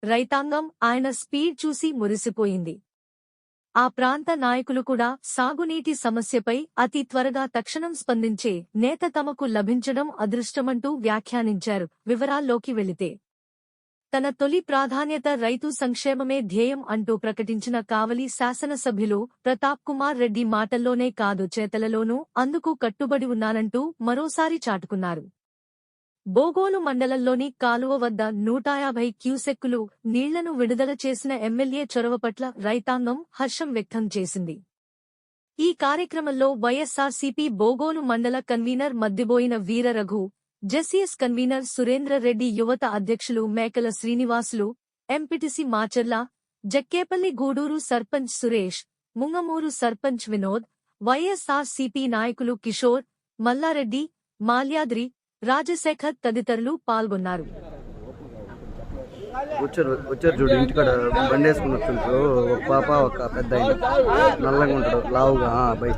రైతాంగం ఆయన స్పీడ్ చూసి మురిసిపోయింది. ఆ ప్రాంత నాయకులు కూడా సాగునీటి సమస్యపై అతి త్వరగా తక్షణం స్పందించే నేత తమకు లభించడం అదృష్టమంటూ వ్యాఖ్యానించారు. వివరాల్లోకి వెళితే తన తొలి ప్రాధాన్యత రైతు సంక్షేమమే ధ్యేయం అంటూ ప్రకటించిన కావలి శాసనసభ్యులు ప్రతాప్ కుమార్ రెడ్డి మాటల్లోనే కాదు చేతలలోనూ అందుకు కట్టుబడి ఉన్నానంటూ మరోసారి చాటుకున్నారు. బోగోలు మండలంలోని కాలువ వద్ద 150 క్యూసెక్కులు నీళ్లను విడుదల చేసిన ఎమ్మెల్యే చొరవ పట్ల రైతాంగం హర్షం వ్యక్తం చేసింది. ఈ కార్యక్రమంలో వైఎస్సార్సీపీ బోగోలు మండల convener Maddiboina Veeraraghu, JCS convener Surendra Reddy, యువత అధ్యక్షులు మేకల శ్రీనివాసులు, ఎంపీటీసీ మాచర్ల, జక్కేపల్లి గూడూరు సర్పంచ్ సురేష్, ముంగమూరు సర్పంచ్ వినోద్, వైఎస్సార్సీపీ నాయకులు కిషోర్, మల్లారెడ్డి, మాల్యాద్రి, రాజశేఖర్ తదితరులు పాల్గొన్నారు. వచ్చారు చూడు, ఇంటికాడ బండేసుకుని వస్తుంటారు. ఒక పాప ఒక పెద్ద నల్లంగా ఉంటాడు, లావుగా బై.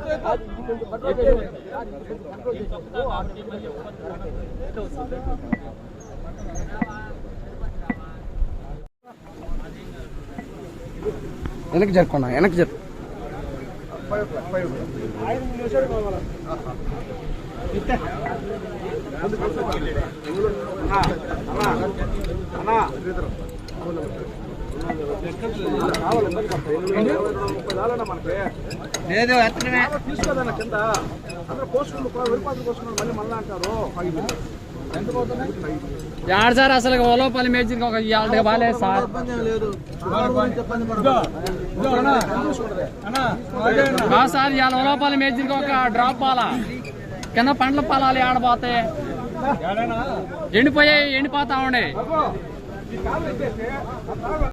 వెనక్కి జరుపుకున్నా, వెనక్కి జరుపు. లేదు తీసుకోదన్న కింద అందరూ పోస్టులు విరుపాతులు పోసుకున్నారు. మళ్ళీ మళ్ళీ అంటారు యాడ్ సార్ అసలు ఓలోపల్లి మేర్చి ఒక ఇవాళ బాగాలేదు సార్. సార్ ఇవాళ ఓలోపల్లి మేర్చి ఒక డ్రాప్ పాలా కింద పండ్ల పొలాలు ఆడపోతే ఎండిపోతాయి, ఎండిపోతా ఉండే.